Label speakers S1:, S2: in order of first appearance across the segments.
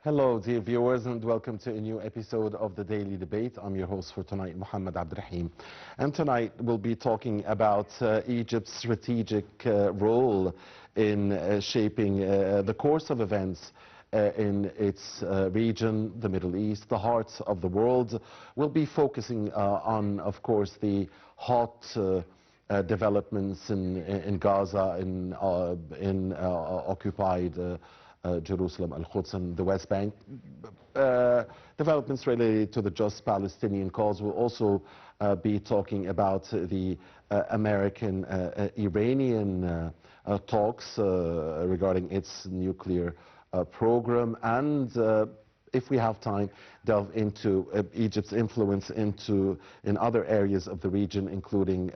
S1: Hello, dear viewers, and welcome to a new episode of the Daily Debate. I'm your host for tonight, Mohammed Abdurrahim. And tonight we'll be talking about Egypt's strategic role in shaping the course of events in its region, the Middle East, the heart of the world. We'll be focusing on, of course, the hot developments in Gaza, in occupied Jerusalem, Al-Quds, and the West Bank. Developments related to the just Palestinian cause. We'll also be talking about the American-Iranian talks regarding its nuclear program, and if we have time, delve into Egypt's influence in other areas of the region, including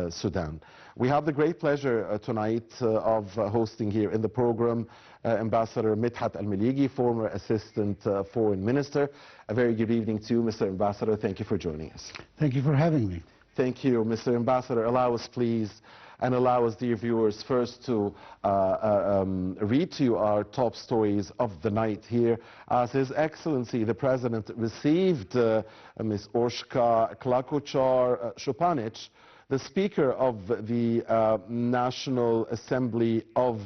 S1: Sudan. We have the great pleasure tonight of hosting here in the program Ambassador Medhat Al-Meligy, former Assistant Foreign Minister. A very good evening to you, Mr. Ambassador. Thank you for joining us.
S2: Thank you for having me.
S1: Thank you, Mr. Ambassador. Allow us, please, and allow us, dear viewers, first to read to you our top stories of the night here. As His Excellency the President received Ms. Orshka Klakochar-Šupanić, the Speaker of the National Assembly of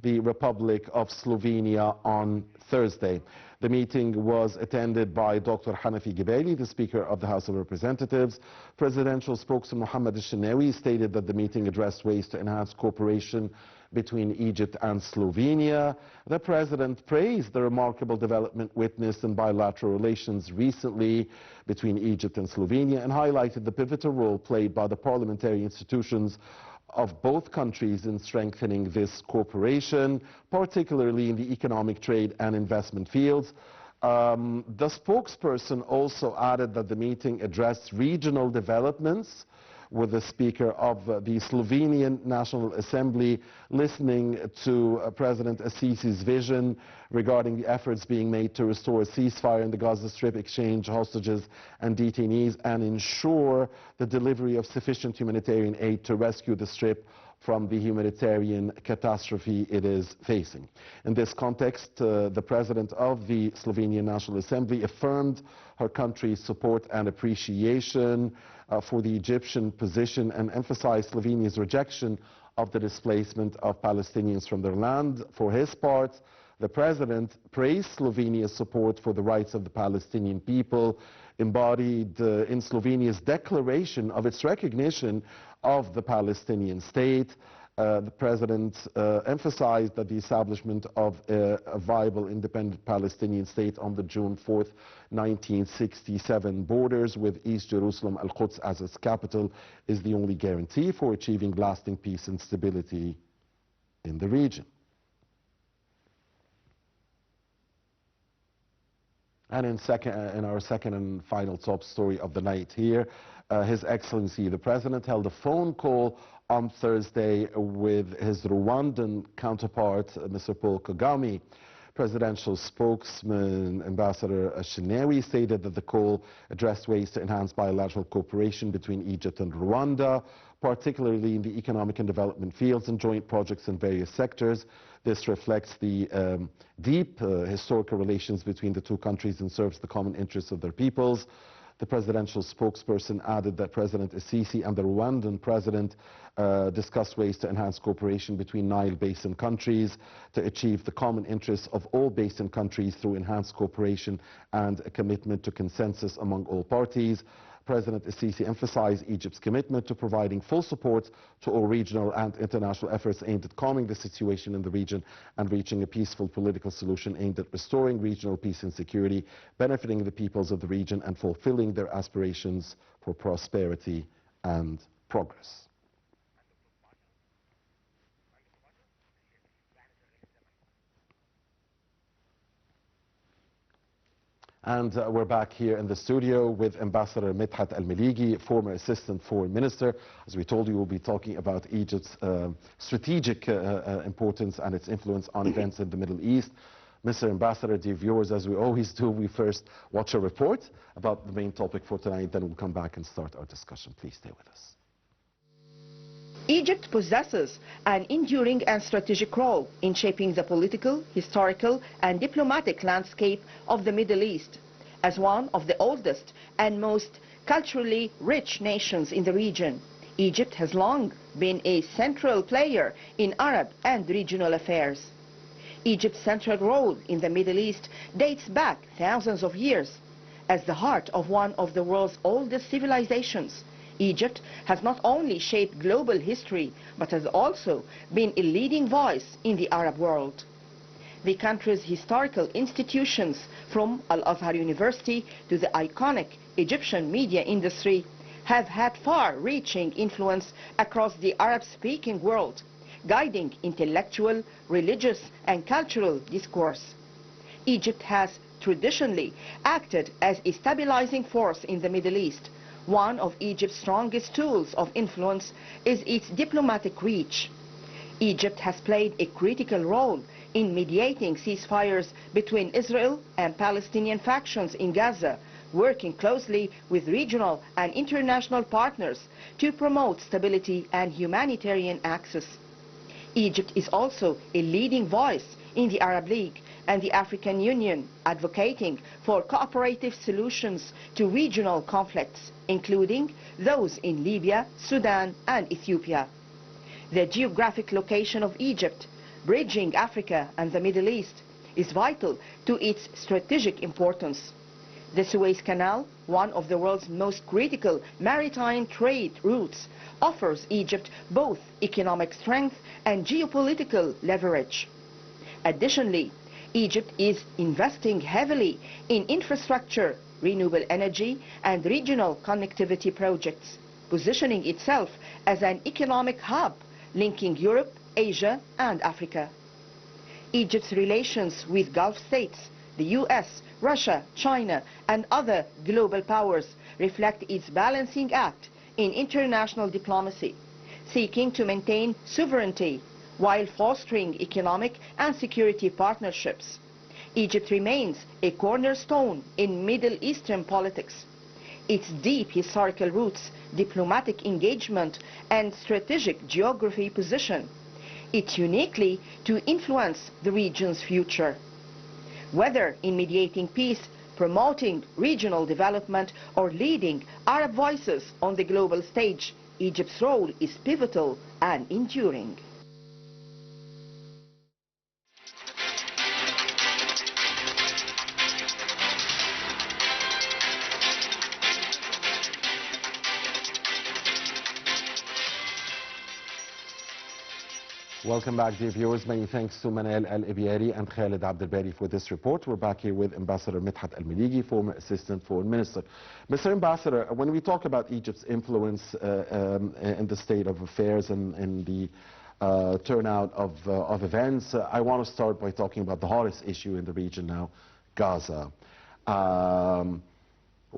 S1: the Republic of Slovenia, on Thursday. The meeting was attended by Dr. Hanafi Gebeli, the Speaker of the House of Representatives. Presidential spokesman Mohammed Al-Shenawi stated that the meeting addressed ways to enhance cooperation between Egypt and Slovenia. The President praised the remarkable development witnessed in bilateral relations recently between Egypt and Slovenia and highlighted the pivotal role played by the parliamentary institutions of both countries in strengthening this cooperation, particularly in the economic, trade and investment fields. The spokesperson also added that the meeting addressed regional developments, with the Speaker of the Slovenian National Assembly listening to President Assisi's vision regarding the efforts being made to restore a ceasefire in the Gaza Strip, exchange hostages and detainees, and ensure the delivery of sufficient humanitarian aid to rescue the Strip from the humanitarian catastrophe it is facing. In this context, the President of the Slovenian National Assembly affirmed her country's support and appreciation for the Egyptian position and emphasized Slovenia's rejection of the displacement of Palestinians from their land. For his part, the President praised Slovenia's support for the rights of the Palestinian people, embodied in Slovenia's declaration of its recognition of the Palestinian state. The President emphasized that the establishment of a viable independent Palestinian state on the June 4th, 1967 borders with East Jerusalem, Al-Quds as its capital is the only guarantee for achieving lasting peace and stability in the region. And in our second and final top story of the night here, His Excellency the President held a phone call on Thursday with his Rwandan counterpart, Mr. Paul Kagame. Presidential spokesman Ambassador Al-Shenawi stated that the call addressed ways to enhance bilateral cooperation between Egypt and Rwanda, particularly in the economic and development fields and joint projects in various sectors. This reflects the deep historical relations between the two countries and serves the common interests of their peoples. The presidential spokesperson added that President Assisi and the Rwandan president discussed ways to enhance cooperation between Nile Basin countries to achieve the common interests of all basin countries through enhanced cooperation and a commitment to consensus among all parties. President Assisi emphasized Egypt's commitment to providing full support to all regional and international efforts aimed at calming the situation in the region and reaching a peaceful political solution aimed at restoring regional peace and security, benefiting the peoples of the region and fulfilling their aspirations for prosperity and progress. And we're back here in the studio with Ambassador Medhat Al-Meligy, former Assistant Foreign Minister. As we told you, we'll be talking about Egypt's strategic importance and its influence on events in the Middle East. Mr. Ambassador, dear viewers, as we always do, we first watch a report about the main topic for tonight, then we'll come back and start our discussion. Please stay with us.
S2: Egypt possesses an enduring and strategic role in shaping the political, historical and diplomatic landscape of the Middle East. As one of the oldest and most culturally rich nations in the region, Egypt has long been a central player in Arab and regional affairs. Egypt's central role in the Middle East dates back thousands of years. As the heart of one of the world's oldest civilizations, Egypt has not only shaped global history, but has also been a leading voice in the Arab world. The country's historical institutions, from Al-Azhar University to the iconic Egyptian media industry, have had far-reaching influence across the Arab-speaking world, guiding intellectual, religious and cultural discourse. Egypt has traditionally acted as a stabilizing force in the Middle East. One of Egypt's strongest tools of influence is its diplomatic reach. Egypt has played a critical role in mediating ceasefires between Israel and Palestinian factions in Gaza, working closely with regional and international partners to promote stability and humanitarian access. Egypt is also a leading voice in the Arab League and the African Union, advocating for cooperative solutions to regional conflicts, including those in Libya, Sudan and Ethiopia. The geographic location of Egypt, bridging Africa and the Middle East, is vital to its strategic importance. The Suez Canal, one of the world's most critical maritime trade routes, offers Egypt both economic strength and geopolitical leverage. Additionally, Egypt is investing heavily in infrastructure, renewable energy and regional connectivity projects, positioning itself as an economic hub linking Europe, Asia and Africa. Egypt's relations with Gulf states, the US, Russia, China and other global powers reflect its balancing act in international diplomacy, seeking to maintain sovereignty while fostering economic and security partnerships. Egypt remains a cornerstone in Middle Eastern politics. Its deep historical roots, diplomatic engagement and strategic geography position it uniquely to influence the region's future. Whether in mediating peace, promoting regional development or leading Arab voices on the global stage, Egypt's role is pivotal and enduring.
S1: Welcome back, dear viewers. Many thanks to Manal Al-Ibyari and Khalid Abdelbari for this report. We're back here with Ambassador Medhat Al-Meligy, former Assistant Foreign Minister. Mr. Ambassador, when we talk about Egypt's influence in the state of affairs and in the turnout of events, I want to start by talking about the hottest issue in the region now, Gaza.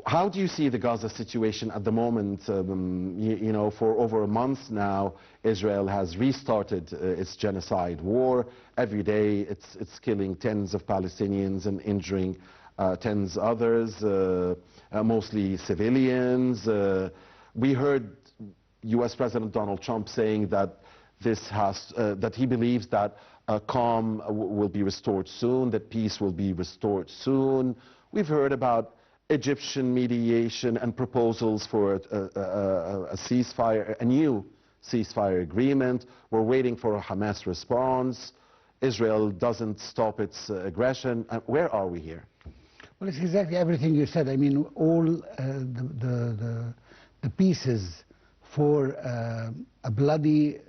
S1: How do you see the Gaza situation at the moment? You know, for over a month now, Israel has restarted its genocide war. Every day it's killing tens of Palestinians and injuring tens others, mostly civilians. We heard US President Donald Trump saying that that he believes that calm will be restored soon, that peace will be restored soon. We've heard about Egyptian mediation and proposals for a ceasefire, a new ceasefire agreement. We're waiting for a Hamas response. Israel doesn't stop its aggression. Where are we here?
S3: Well, it's exactly everything you said. I mean, all the pieces for a bloody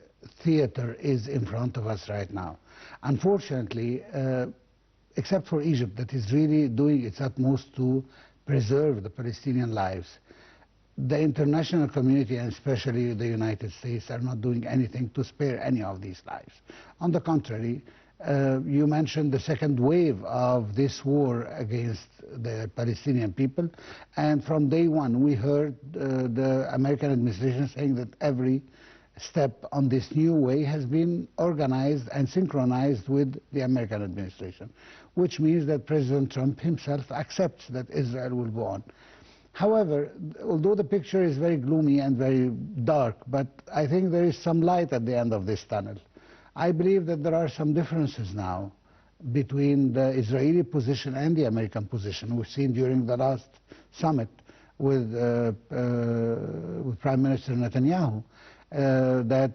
S3: theater is in front of us right now. Unfortunately, except for Egypt, that is really doing its utmost to preserve the Palestinian lives, the international community, and especially the United States, are not doing anything to spare any of these lives. On the contrary, you mentioned the second wave of this war against the Palestinian people, and from day one we heard the American administration saying that every step on this new way has been organized and synchronized with the American administration, which means that President Trump himself accepts that Israel will go on. However, although the picture is very gloomy and very dark, but I think there is some light at the end of this tunnel. I believe that there are some differences now between the Israeli position and the American position. We've seen during the last summit with Prime Minister Netanyahu that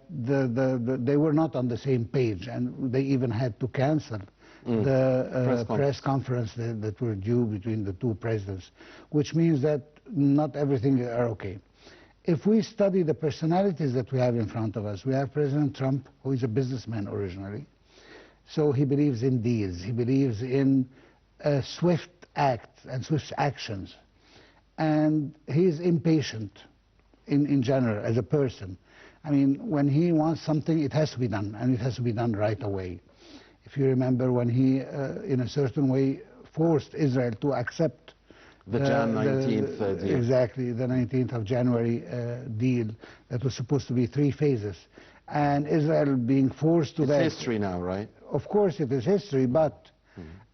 S3: they were not on the same page, and they even had to cancel the press conference that were due between the two presidents, which means that not everything are okay. If we study the personalities that we have in front of us, we have President Trump, who is a businessman originally, so he believes in deals, he believes in swift acts and swift actions, and he's impatient in general as a person. I mean, when he wants something, it has to be done, and it has to be done right away. If you remember when he, in a certain way, forced Israel to accept
S1: the Jan 19th deal.
S3: Exactly, the 19th of January deal that was supposed to be 3 phases. And Israel being forced to that.
S1: It's history now, right?
S3: Of course it is history, but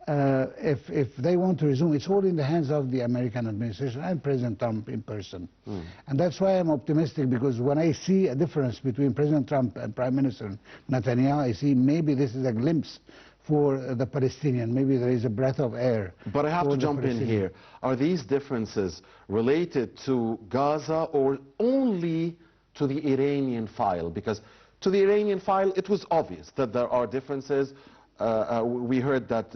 S3: if they want to resume, it's all in the hands of the American administration and President Trump in person. And that's why I'm optimistic, because when I see a difference between President Trump and Prime Minister Netanyahu, I see maybe this is a glimpse for the Palestinian. Maybe there is a breath of air.
S1: But I have to jump in here. Are these differences related to Gaza or only to the Iranian file? Because to the Iranian file, it was obvious that there are differences. We heard that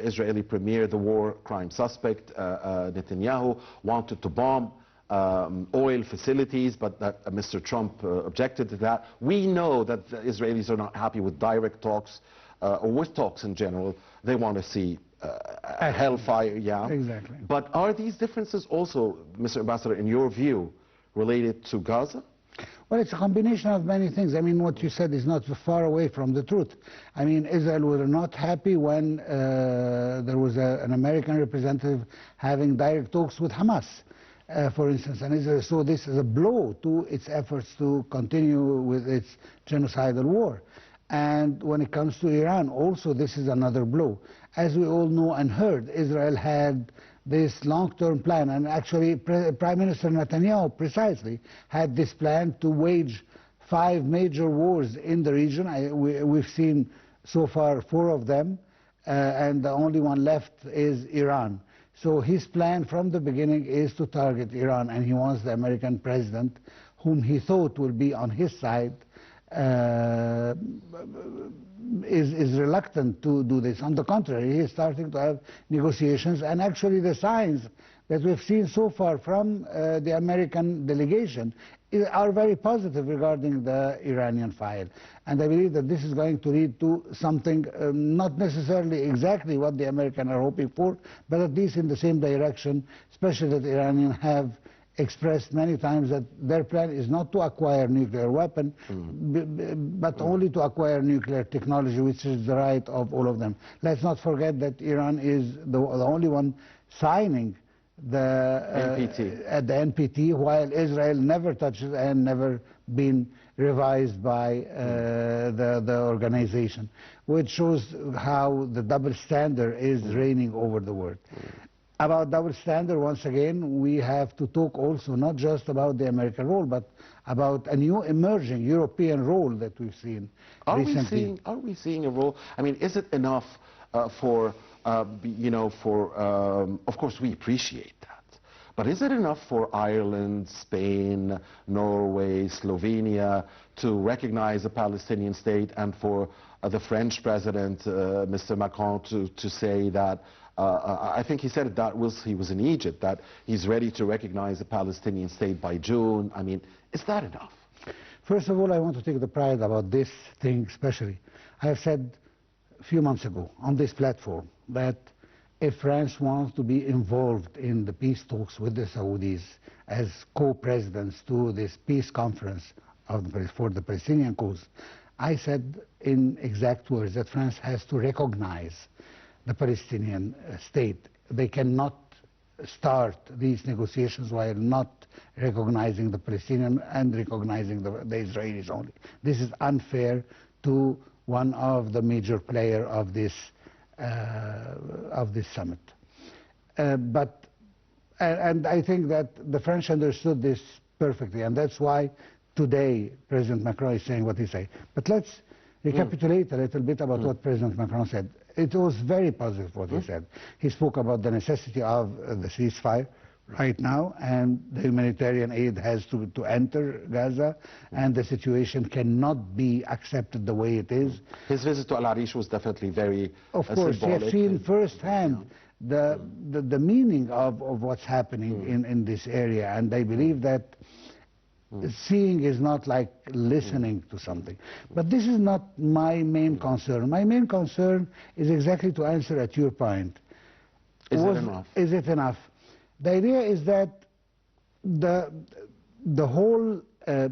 S1: Israeli premier, the war crime suspect, Netanyahu, wanted to bomb oil facilities, but that Mr. Trump objected to that. We know that the Israelis are not happy with direct talks, or with talks in general. They want to see hellfire, yeah.
S3: Exactly.
S1: But are these differences also, Mr. Ambassador, in your view, related to Gaza?
S3: Well, it's a combination of many things. I mean, what you said is not far away from the truth. I mean, Israel were not happy when there was an American representative having direct talks with Hamas, for instance. And Israel saw this as a blow to its efforts to continue with its genocidal war. And when it comes to Iran, also this is another blow. As we all know and heard, Israel had this long-term plan, and actually Prime Minister Netanyahu precisely had this plan to wage 5 major wars in the region. We've seen so far 4 of them, and the only one left is Iran. So his plan from the beginning is to target Iran, and he wants the American president, whom he thought will be on his side, is reluctant to do this. On the contrary, he is starting to have negotiations, and actually the signs that we've seen so far from the American delegation are very positive regarding the Iranian file. And I believe that this is going to lead to something not necessarily exactly what the Americans are hoping for, but at least in the same direction, especially that the Iranians have expressed many times that their plan is not to acquire nuclear weapon, but only to acquire nuclear technology, which is the right of all of them. Let's not forget that Iran is the only one signing the NPT, while Israel never touches and never been revised by the organization, which shows how the double standard is reigning over the world. About double standard, once again, we have to talk also not just about the American role, but about a new emerging European role that we've seen recently.
S1: Are we seeing a role? I mean, is it enough of course we appreciate that, but is it enough for Ireland, Spain, Norway, Slovenia to recognize a Palestinian state, and for the French president, Mr. Macron, to say that I think he said that he was in Egypt, that he's ready to recognize a Palestinian state by June. I mean, is that enough?
S3: First of all, I want to take the pride about this thing especially. I have said a few months ago on this platform that if France wants to be involved in the peace talks with the Saudis as co-presidents to this peace conference for the Palestinian cause, I said in exact words that France has to recognize the Palestinian state. They cannot start these negotiations while not recognizing the Palestinian and recognizing the Israelis only. This is unfair to one of the major players of this summit. But And I think that the French understood this perfectly, and that's why today President Macron is saying what he said. But let's recapitulate a little bit about what President Macron said. It was very positive what he said. He spoke about the necessity of the ceasefire right now, and the humanitarian aid has to enter Gaza, and the situation cannot be accepted the way it is.
S1: His visit to Al Arish was definitely very
S3: Of course, he has seen firsthand the meaning of what's happening in this area, and I believe that seeing is not like listening to something. But this is not my main concern. My main concern is exactly to answer at your point.
S1: Is it enough?
S3: Is it enough? The idea is that the whole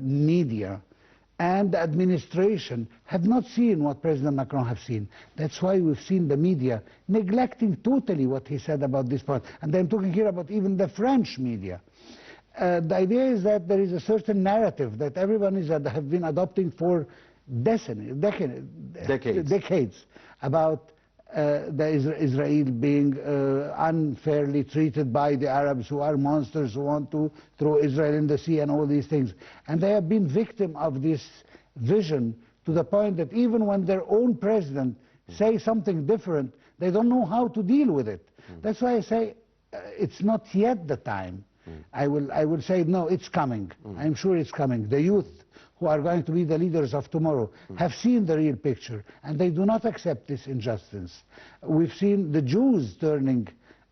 S3: media and the administration have not seen what President Macron has seen. That's why we've seen the media neglecting totally what he said about this point. And I'm talking here about even the French media. The idea is that there is a certain narrative that everyone have been adopting for decades about Israel being unfairly treated by the Arabs, who are monsters, who want to throw Israel in the sea and all these things. And they have been victim of this vision to the point that even when their own president says something different, they don't know how to deal with it. That's why I say it's not yet the time. I will say, no, it's coming. I'm sure it's coming. The youth who are going to be the leaders of tomorrow have seen the real picture, and they do not accept this injustice. We've seen the Jews turning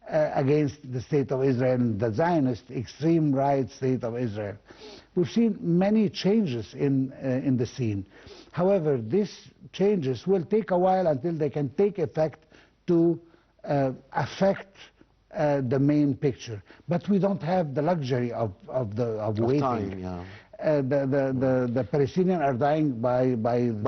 S3: against the state of Israel, the Zionist extreme right state of Israel. We've seen many changes in the scene. However, these changes will take a while until they can take effect to affect the main picture. But we don't have the luxury of waiting.
S1: Time, yeah.
S3: The Palestinians are dying by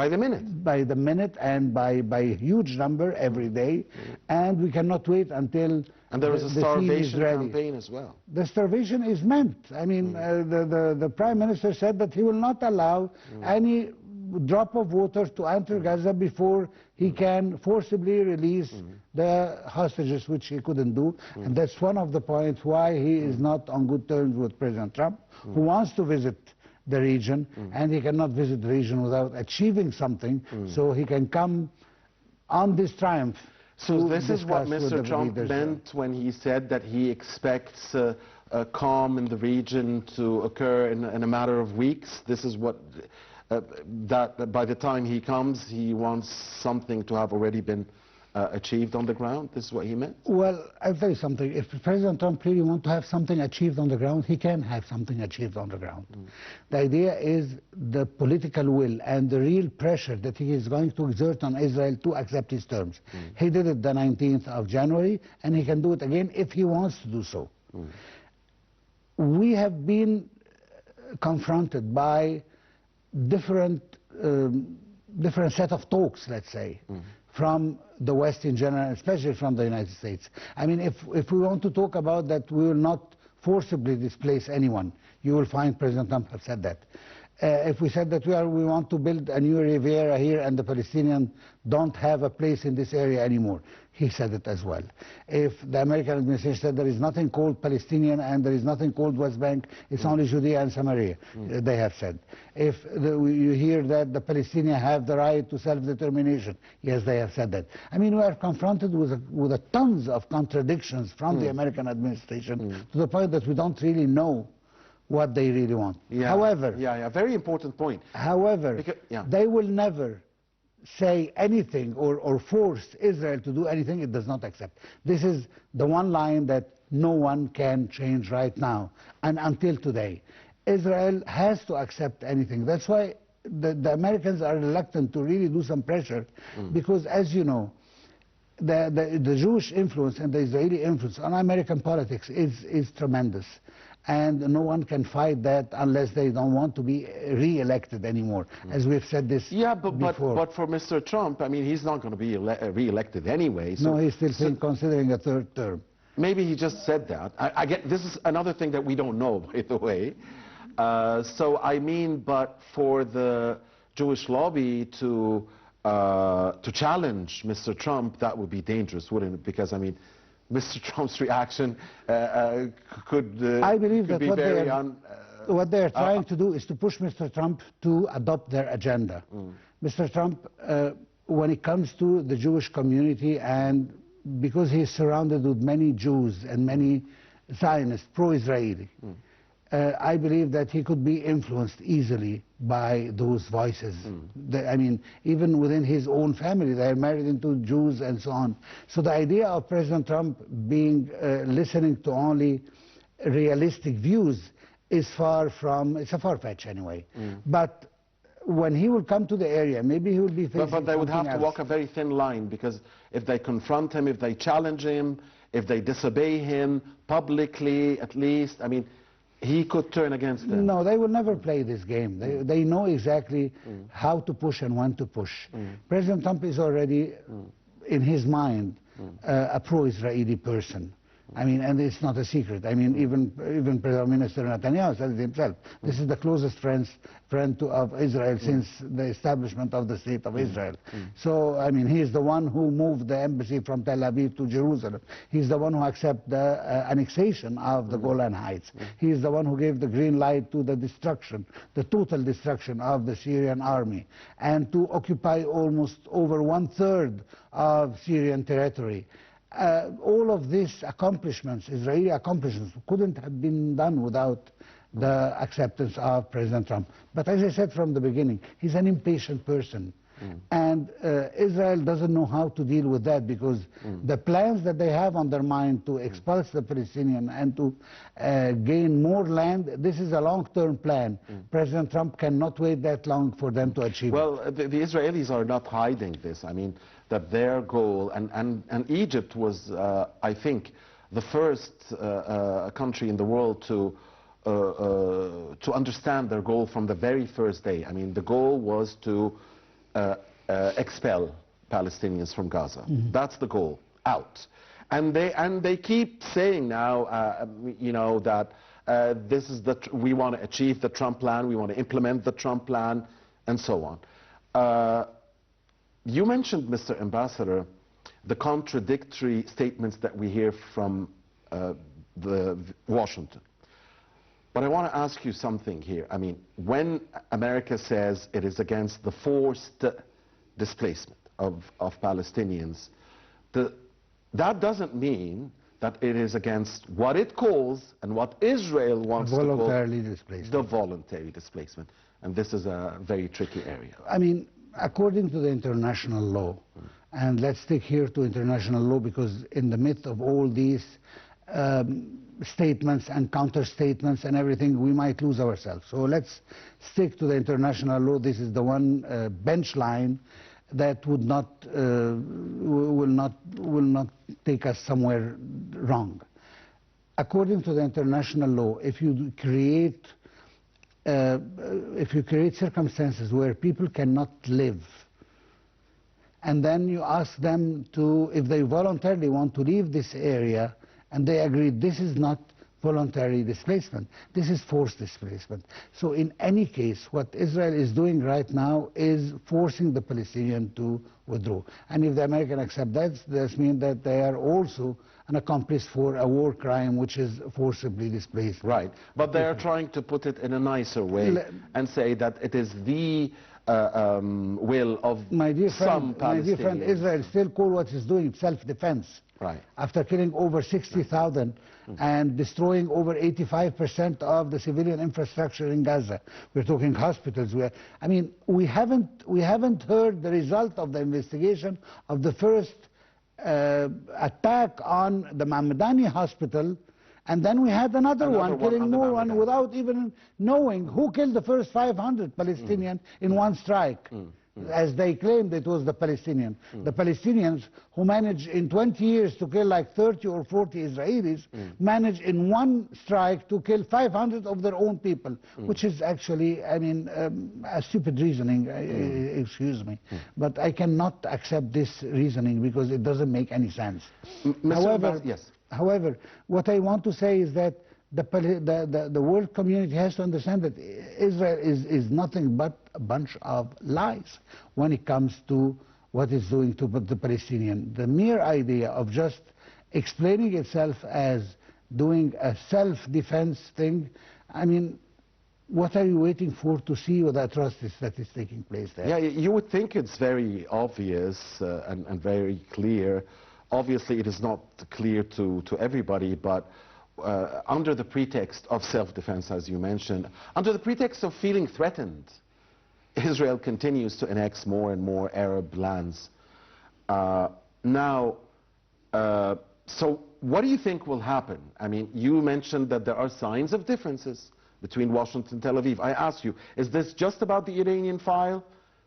S3: the minute and by huge number every day, and we cannot wait until
S1: and there is a starvation campaign as well.
S3: The starvation is meant. I mean, the Prime Minister said that he will not allow any drop of water to enter Gaza before he can forcibly release the hostages, which he couldn't do. And that's one of the points why he is not on good terms with President Trump, who wants to visit the region, and he cannot visit the region without achieving something, so he can come on this triumph.
S1: So this is what Mr. Trump meant when he said that he expects a calm in the region to occur in a matter of weeks. This is what that by the time he comes, he wants something to have already been achieved on the ground. This is what he meant?
S3: Well, I'll tell you something. If President Trump really wants to have something achieved on the ground, he can have something achieved on the ground. The idea is the political will and the real pressure that he is going to exert on Israel to accept his terms. He did it the 19th of January, and he can do it again if he wants to do so. We have been confronted by different set of talks, let's say, from the West in general, especially from the United States. I mean, if we want to talk about that we will not forcibly displace anyone, you will find President Trump have said that. If we said that we want to build a new Riviera here and the Palestinians don't have a place in this area anymore, he said it as well. If the American administration said there is nothing called Palestinian and there is nothing called West Bank, it's only Judea and Samaria, they have said. If you hear that the Palestinians have the right to self-determination, yes, they have said that. I mean, we are confronted with tons of contradictions from the American administration to the point that we don't really know what they really want. However,
S1: very important point.
S3: However, they will never say anything or force Israel to do anything it does not accept. This is the one line that no one can change right now and until today. Israel has to accept anything. That's why the Americans are reluctant to really do some pressure, because, as you know, the Jewish influence and the Israeli influence on American politics is tremendous. And no one can fight that unless they don't want to be re-elected anymore, as we've said this before.
S1: But for Mr. Trump, I mean, he's not going to be re-elected anyway. So,
S3: no, he's still considering a third term.
S1: Maybe he just said that. I get this is another thing that we don't know, by the way. So I mean, but for the Jewish lobby to challenge Mr. Trump, that would be dangerous, wouldn't it? Because I mean, Mr. Trump's reaction could
S3: I believe
S1: could
S3: that
S1: be very
S3: what they are trying to do is to push Mr. Trump to adopt their agenda. Mr. Trump, when it comes to the Jewish community, and because he is surrounded with many Jews and many Zionists, pro-Israeli, I believe that he could be influenced easily by those voices. I mean, even within his own family, they are married into Jews and so on. So the idea of President Trump being listening to only realistic views is it's a far-fetched anyway. But when he will come to the area, maybe he will be facing
S1: But they would have to
S3: else.
S1: walk a very thin line, because if they confront him, if they challenge him, if they disobey him publicly at least, I mean, he could turn against them.
S3: No, they will never play this game. They know exactly how to push and when to push. President Trump is already, in his mind, a pro-Israeli person. I mean, and it's not a secret. I mean, even Prime Minister Netanyahu said it himself. This is the closest friend of Israel since the establishment of the State of Israel. So, I mean, he is the one who moved the embassy from Tel Aviv to Jerusalem. He's the one who accepted the annexation of the Golan Heights. He is the one who gave the green light to the destruction, the total destruction of the Syrian army, and to occupy almost over 1/3 of Syrian territory. All of these accomplishments, Israeli accomplishments, couldn't have been done without the acceptance of President Trump. But as I said from the beginning, he's an impatient person. And Israel doesn't know how to deal with that, because the plans that they have on their mind to expulse the Palestinians and to gain more land, this is a long-term plan. President Trump cannot wait that long for them to achieve it.
S1: Well, the Israelis are not hiding this. I mean, that their goal, and Egypt was, I think, the first country in the world to understand their goal from the very first day. I mean, the goal was to expel Palestinians from Gaza. That's the goal, out. And they keep saying now, you know, that this is we want to achieve the Trump plan, we want to implement the Trump plan, and so on. You mentioned, Mr. Ambassador, the contradictory statements that we hear from Washington. But I want to ask you something here. I mean, when America says it is against the forced displacement of Palestinians, that doesn't mean that it is against what it calls and what Israel wants to call the voluntary displacement. And this is a very tricky area.
S3: I mean, according to the international law, and let's stick here to international law, because in the midst of all these statements and counter-statements and everything, we might lose ourselves. So let's stick to the international law. This is the one bench line that will not take us somewhere wrong. According to the international law, if you create circumstances where people cannot live, and then you ask them to, if they voluntarily want to leave this area, and they agree, this is not voluntary displacement, this is forced displacement. So in any case, what Israel is doing right now is forcing the Palestinians to withdraw. And if the Americans accept that, that means that they are also an accomplice for a war crime, which is forcibly displaced.
S1: Right, but they are trying to put it in a nicer way and say that it is the will of some Palestinians.
S3: My dear friend, Israel still call what it's doing self-defense.
S1: Right.
S3: After killing over 60,000 and destroying over 85% of the civilian infrastructure in Gaza. We're talking hospitals. I mean, we haven't heard the result of the investigation of the first attack on the Mahmadani hospital, and then we had another one killing more one without even knowing who killed the first 500 Palestinians in one strike. As they claimed, it was the Palestinians. The Palestinians, who managed in 20 years to kill like 30 or 40 Israelis, managed in one strike to kill 500 of their own people, which is actually, I mean, a stupid reasoning, excuse me. But I cannot accept this reasoning because it doesn't make any sense. However, what I want to say is that the world community has to understand that Israel is nothing but a bunch of lies when it comes to what it's doing to the Palestinians. The mere idea of just explaining itself as doing a self-defense thing. I mean, what are you waiting for to see the atrocities that is taking place there?
S1: Yeah, you would think it's very obvious and very clear. Obviously, it is not clear to everybody, but under the pretext of self-defense, as you mentioned, under the pretext of feeling threatened, Israel continues to annex more and more Arab lands. So what do you think will happen? I mean, you mentioned that there are signs of differences between Washington and Tel Aviv. I ask you, is this just about the Iranian file?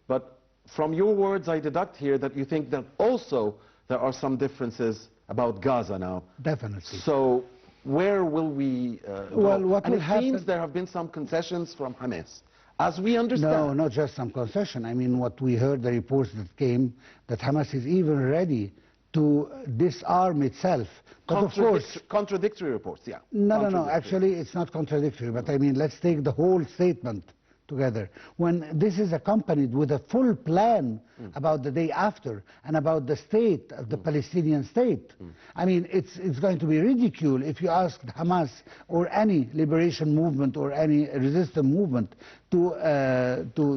S1: But from your words, I deduct here that you think that also there are some differences about Gaza now.
S3: Definitely.
S1: So where will we
S3: well,
S1: go?
S3: what
S1: And
S3: will
S1: it
S3: happen?
S1: seems there have been some concessions from Hamas, as we understand.
S3: No, not just some concession. I mean, what we heard, the reports that came, that Hamas is even ready to disarm itself. But of course,
S1: contradictory reports, yeah.
S3: No. Actually, it's not contradictory. But I mean, let's take the whole statement together. When this is accompanied with a full plan about the day after and about the state, the Palestinian state, I mean, it's going to be ridicule if you ask Hamas or any liberation movement or any resistance movement to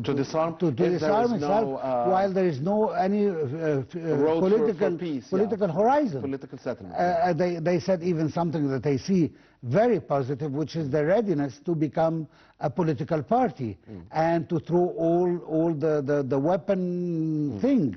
S3: disarm itself while there is no any political horizon.
S1: Political settlement.
S3: They said even something that they see very positive, which is the readiness to become a political party and to throw all the weapon thing.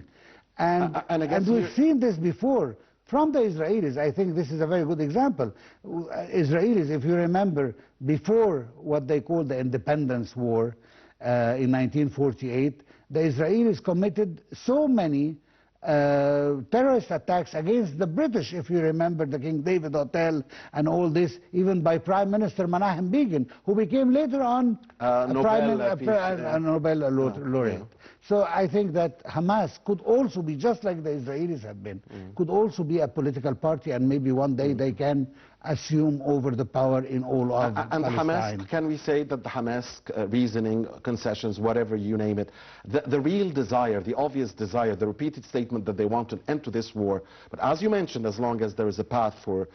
S3: And we've seen this before from the Israelis. I think this is a very good example. Israelis, if you remember, before what they called the Independence War in 1948, the Israelis committed so many terrorist attacks against the British, if you remember the King David Hotel and all this, even by Prime Minister Menachem Begin, who became later on a Nobel laureate. So I think that Hamas could also be, just like the Israelis have been, could also be a political party, and maybe one day they can assume over the power in all of
S1: and
S3: Palestine.
S1: Hamas, can we say that the Hamas reasoning, concessions, whatever you name it, the real desire, the obvious desire, the repeated statement that they want to end to this war, but as you mentioned, as long as there is a path for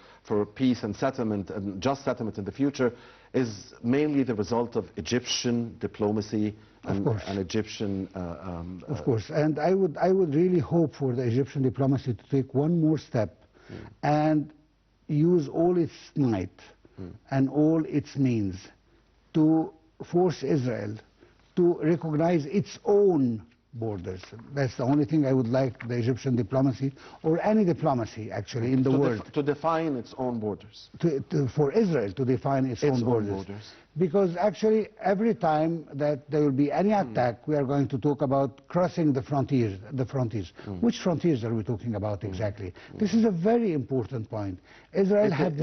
S1: peace and settlement and just settlement in the future, is mainly the result of Egyptian diplomacy and Egyptian...
S3: of course, and I would really hope for the Egyptian diplomacy to take one more step and use all its might and all its means to force Israel to recognize its own borders. That's the only thing I would like the Egyptian diplomacy, or any diplomacy actually in the world,
S1: to define its own borders.
S3: For Israel to define its own borders. Because actually every time that there will be any attack, we are going to talk about crossing the frontiers. Which frontiers are we talking about exactly? This is a very important point. Israel have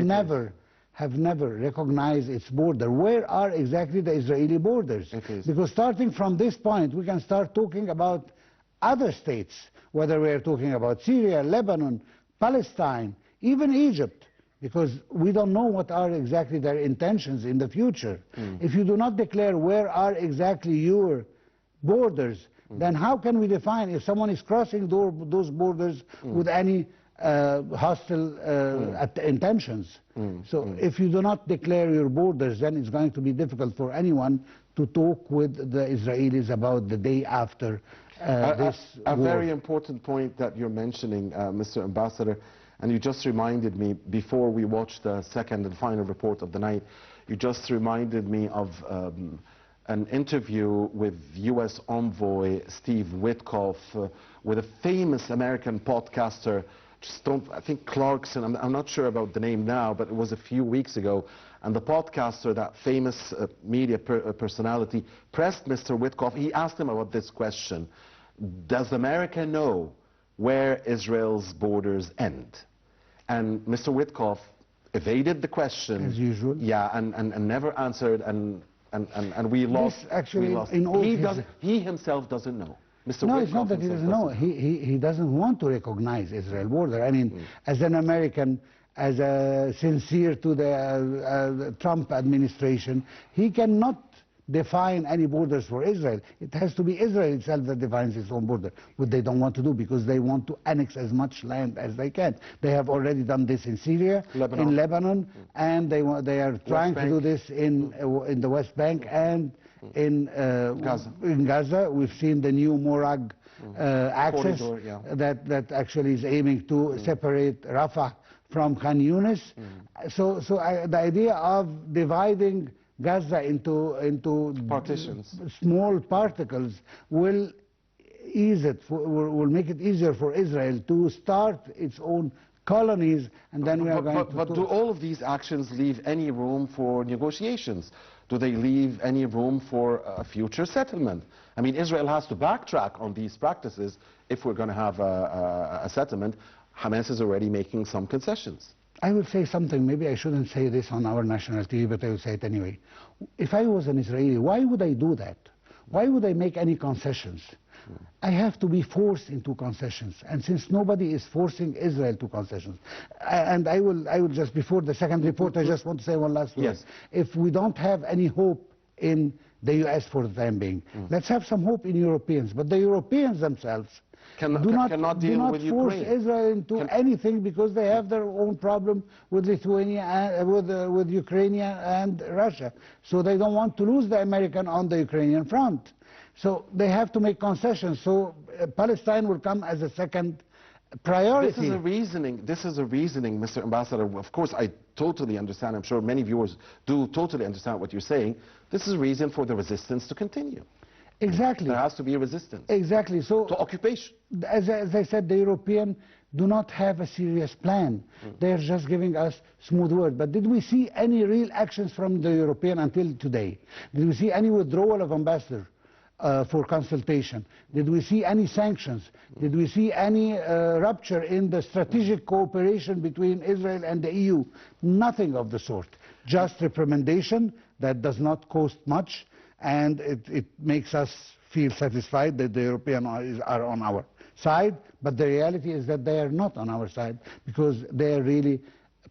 S3: never recognized its border. Where are exactly the Israeli borders? Because starting from this point, we can start talking about other states, whether we are talking about Syria, Lebanon, Palestine, even Egypt, because we don't know what are exactly their intentions in the future. If you do not declare where are exactly your borders, then how can we define if someone is crossing those borders with any hostile intentions? So if you do not declare your borders, then it's going to be difficult for anyone to talk with the Israelis about the day after this war.
S1: A very important point that you're mentioning, Mr. Ambassador, and you just reminded me, before we watched the second and final report of the night, you just reminded me of an interview with U.S. envoy Steve Witkoff with a famous American podcaster, I think Clarkson, I'm not sure about the name now, but it was a few weeks ago. And the podcaster, that famous media personality, pressed Mr. Witkoff. He asked him about this question: does America know where Israel's borders end? And Mr. Witkoff evaded the question.
S3: As usual.
S1: Yeah, and never answered, and we lost.
S3: This actually,
S1: we lost. He himself doesn't know. Mr.
S3: No,
S1: Witkoff
S3: it's not that he doesn't know. He doesn't want to recognize Israel border. I mean, as an American, as a sincere to the Trump administration, he cannot define any borders for Israel. It has to be Israel itself that defines its own border, which they don't want to do because they want to annex as much land as they can. They have already done this in Syria, in Lebanon, and they are trying to do this in the West Bank and in Gaza. We've seen the new Morag access that actually is aiming to separate Rafah from Khan Yunis. So the idea of dividing Gaza into
S1: partitions,
S3: small particles, will make it easier for Israel to start its own colonies, and then we are going to...
S1: But do all of these actions leave any room for negotiations? Do they leave any room for a future settlement? I mean, Israel has to backtrack on these practices if we're going to have a settlement. Hamas is already making some concessions.
S3: I will say something, maybe I shouldn't say this on our national TV, but I will say it anyway. If I was an Israeli, why would I do that? Why would I make any concessions? I have to be forced into concessions, and since nobody is forcing Israel to concessions, and I will just, before the second report, I just want to say one last word.
S1: Yes.
S3: If we don't have any hope in the US for the time being, let's have some hope in Europeans, but the Europeans themselves do not force Israel into anything, because they have their own problem with Lithuania, with Ukraine and Russia. So they don't want to lose the American on the Ukrainian front. So they have to make concessions. So Palestine will come as a second priority.
S1: This is a reasoning, Mr. Ambassador. Of course, I totally understand. I'm sure many viewers do totally understand what you're saying. This is a reason for the resistance to continue.
S3: Exactly.
S1: There has to be a resistance.
S3: Exactly. So
S1: to occupation.
S3: As I said, the Europeans do not have a serious plan. They are just giving us smooth words. But did we see any real actions from the European until today? Did we see any withdrawal of ambassador for consultation? Did we see any sanctions? Did we see any rupture in the strategic cooperation between Israel and the EU? Nothing of the sort. Just recommendation that does not cost much, and it makes us feel satisfied that the Europeans are on our side, but the reality is that they are not on our side, because they are really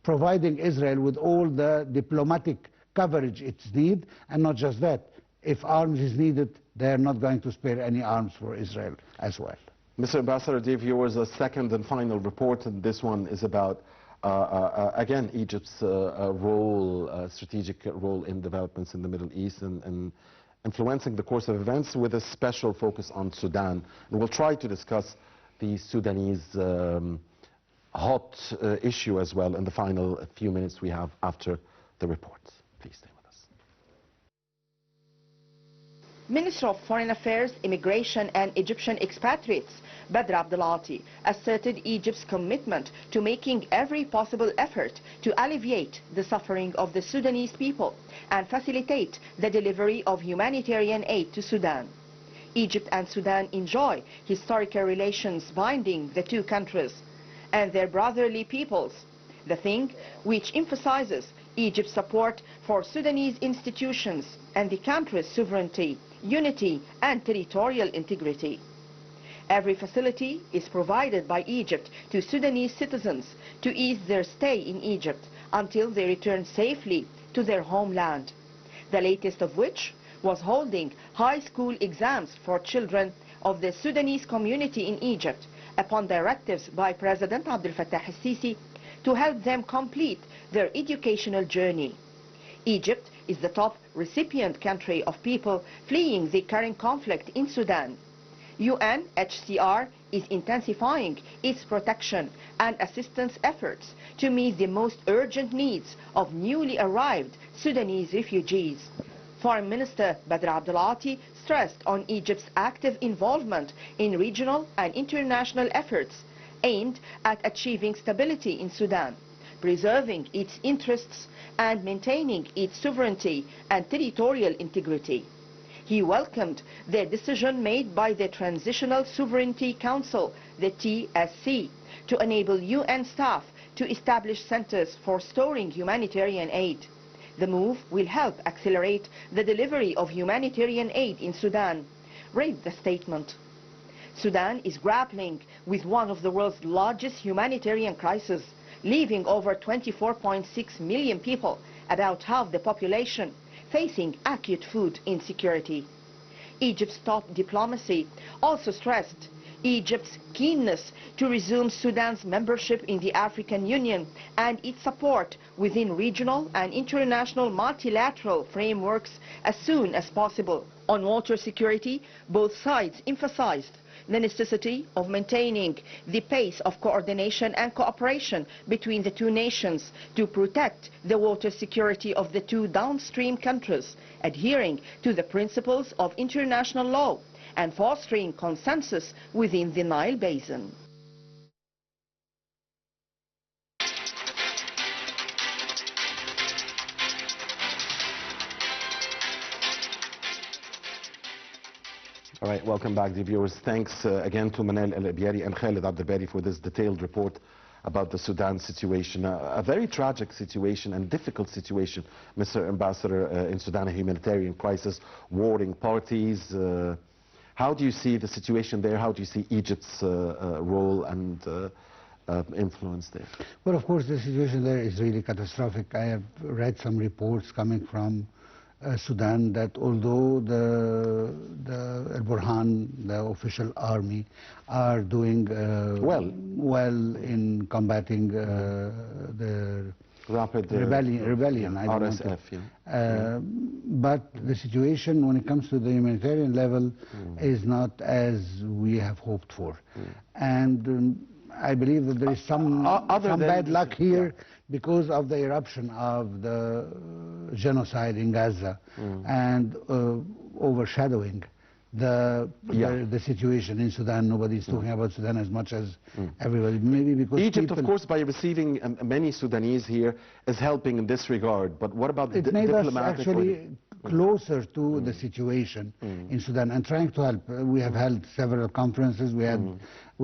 S3: providing Israel with all the diplomatic coverage it needs, and not just that. If arms is needed, they are not going to spare any arms for Israel as well.
S1: Mr. Ambassador, dear viewers, a second and final report, and this one is about, again, Egypt's strategic role in developments in the Middle East and influencing the course of events, with a special focus on Sudan. And we'll try to discuss the Sudanese hot issue as well in the final few minutes we have after the reports. Please stay with us.
S2: Minister of Foreign Affairs, Immigration and Egyptian Expatriates, Badr Abdelati, asserted Egypt's commitment to making every possible effort to alleviate the suffering of the Sudanese people and facilitate the delivery of humanitarian aid to Sudan. Egypt and Sudan enjoy historical relations binding the two countries and their brotherly peoples, the thing which emphasizes Egypt's support for Sudanese institutions and the country's sovereignty, unity and territorial integrity. Every facility is provided by Egypt to Sudanese citizens to ease their stay in Egypt until they return safely to their homeland, the latest of which was holding high school exams for children of the Sudanese community in Egypt upon directives by President Abdel Fattah al-Sisi to help them complete their educational journey. Egypt is the top recipient country of people fleeing the current conflict in Sudan. UNHCR is intensifying its protection and assistance efforts to meet the most urgent needs of newly arrived Sudanese refugees. Foreign Minister Badr Abdelati stressed on Egypt's active involvement in regional and international efforts aimed at achieving stability in Sudan, preserving its interests and maintaining its sovereignty and territorial integrity. He welcomed the decision made by the Transitional Sovereignty Council, the TSC, to enable UN staff to establish centers for storing humanitarian aid. The move will help accelerate the delivery of humanitarian aid in Sudan, read the statement. Sudan is grappling with one of the world's largest humanitarian crises, leaving over 24.6 million people, about half the population, facing acute food insecurity. Egypt's top diplomacy also stressed Egypt's keenness to resume Sudan's membership in the African Union and its support within regional and international multilateral frameworks as soon as possible. On water security, both sides emphasized the necessity of maintaining the pace of coordination and cooperation between the two nations to protect the water security of the two downstream countries, adhering to the principles of international law and fostering consensus within the Nile Basin.
S1: All right, welcome back, dear viewers. Thanks again to Manal El-Abiari and Khalid Abdelbari for this detailed report about the Sudan situation. A very tragic situation and difficult situation, Mr. Ambassador, in Sudan, a humanitarian crisis, warring parties. How do you see the situation there? How do you see Egypt's role and influence there?
S3: Well, of course, the situation there is really catastrophic. I have read some reports coming from Sudan that although the Al-Burhan, the official army, are doing well in combating the
S1: rapid
S3: rebellion, I don't
S1: RSF,
S3: know. But the situation when it comes to the humanitarian level is not as we have hoped for. And I believe that there is some bad luck here because of the eruption of the genocide in Gaza and overshadowing the situation in Sudan. Nobody's talking about Sudan as much as everybody. Maybe because
S1: Egypt, of course, by receiving many Sudanese here, is helping in this regard. But what about the diplomatic?
S3: It made us actually closer to the situation in Sudan and trying to help. We have held several conferences. We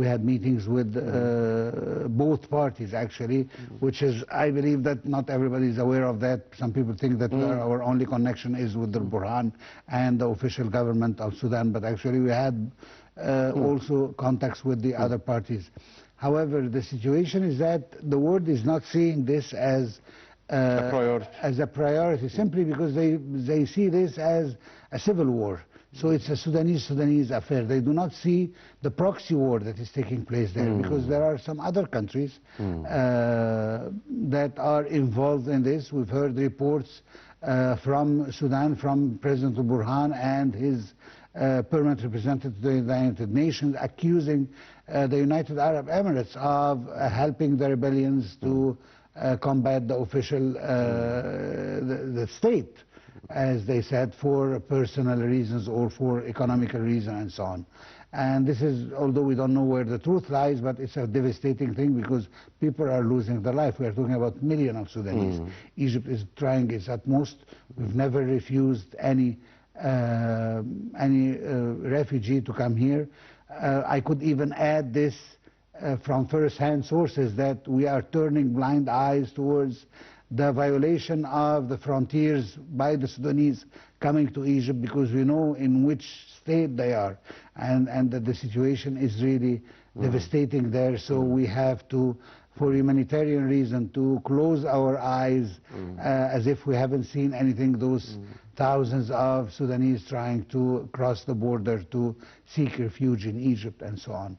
S3: had meetings with both parties, actually, which is, I believe that not everybody is aware of that. Some people think that our only connection is with the Burhan and the official government of Sudan, but actually we had also contacts with the other parties. However, the situation is that the world is not seeing this as a priority, simply because they see this as a civil war. So it's a Sudanese affair. They do not see the proxy war that is taking place there, because there are some other countries that are involved in this. We've heard reports from Sudan, from President Burhan and his permanent representative to the United Nations, accusing the United Arab Emirates of helping the rebellions to combat the official, the state, as they said, for personal reasons or for economical reasons and so on. And this is, although we don't know where the truth lies, but it's a devastating thing because people are losing their life. We are talking about millions of Sudanese. Egypt is trying its utmost. We've never refused any refugee to come here. I could even add this from first-hand sources that we are turning blind eyes towards the violation of the frontiers by the Sudanese coming to Egypt, because we know in which state they are, and that the situation is really devastating there. So we have to, for humanitarian reason, to close our eyes as if we haven't seen anything. Those thousands of Sudanese trying to cross the border to seek refuge in Egypt and so on.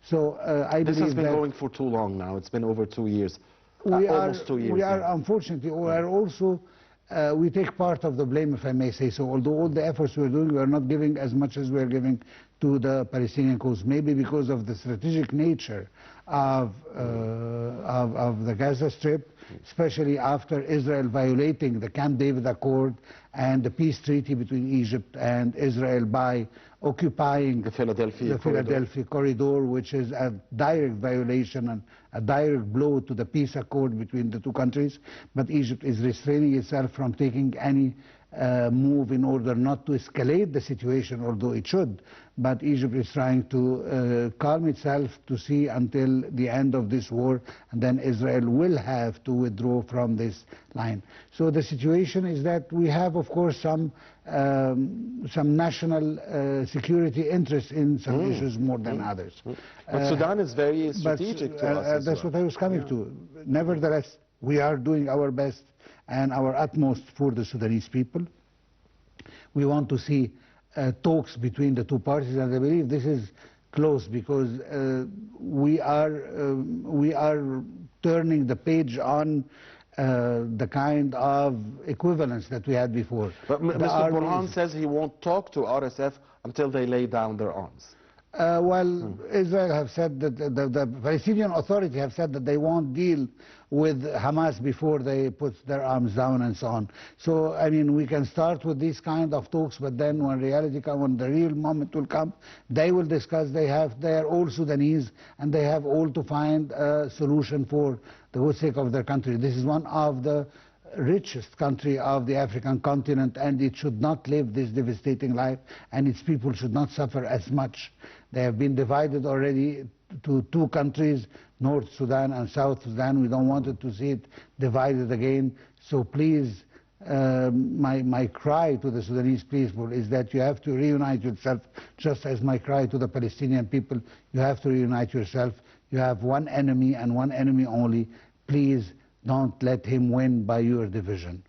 S3: So I
S1: this
S3: believe
S1: has been
S3: that
S1: going for too long now. It's been over 2 years.
S3: Almost
S1: 2 years.
S3: We are, unfortunately, we are also, we take part of the blame, if I may say so. Although all the efforts we're doing, we are not giving as much as we're giving to the Palestinian cause, maybe because of the strategic nature of the Gaza Strip, especially after Israel violating the Camp David Accord and the peace treaty between Egypt and Israel by occupying
S1: the Philadelphia
S3: corridor, which is a direct violation and a direct blow to the peace accord between the two countries. But Egypt is restraining itself from taking any move in order not to escalate the situation, although it should. But Egypt is trying to calm itself to see until the end of this war, and then Israel will have to withdraw from this line. So the situation is that we have, of course, some national security interests in some issues more than others.
S1: But Sudan is very strategic to us.
S3: That's what I was coming to. Nevertheless, we are doing our best and our utmost for the Sudanese people. we want to see talks between the two parties, and I believe this is close because we are turning the page on the kind of equivalence that we had before.
S1: But Mr. Burhan says he won't talk to RSF until they lay down their arms.
S3: Israel have said that the Palestinian Authority have said that they won't deal with Hamas before they put their arms down and so on. So, I mean, we can start with these kind of talks, but then when reality comes, when the real moment will come, they will discuss. They are all Sudanese, and they have all to find a solution for the good sake of their country. This is one of the richest country of the African continent, and it should not live this devastating life, and its people should not suffer as much. They have been divided already to two countries, North Sudan and South Sudan. We don't want to see it divided again. So please, my cry to the Sudanese people is that you have to reunite yourself, just as my cry to the Palestinian people. You have to reunite yourself. You have one enemy and one enemy only. Please don't let him win by your division.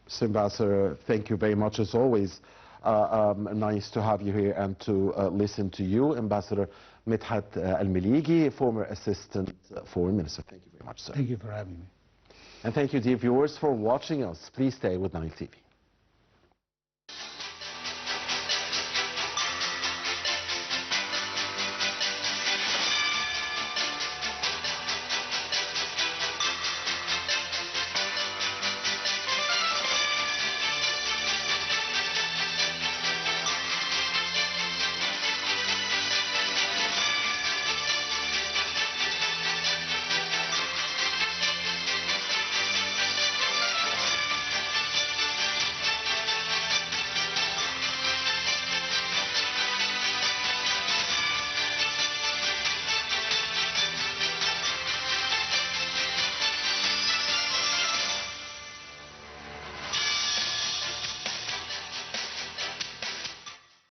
S1: Mr. Ambassador, thank you very much as always. Nice to have you here and to listen to you. Ambassador Medhat Al-Meligy, former Assistant Foreign Minister. Thank you very much, sir.
S3: Thank you for having me.
S1: And thank you, dear viewers, for watching us. Please stay with Nile TV.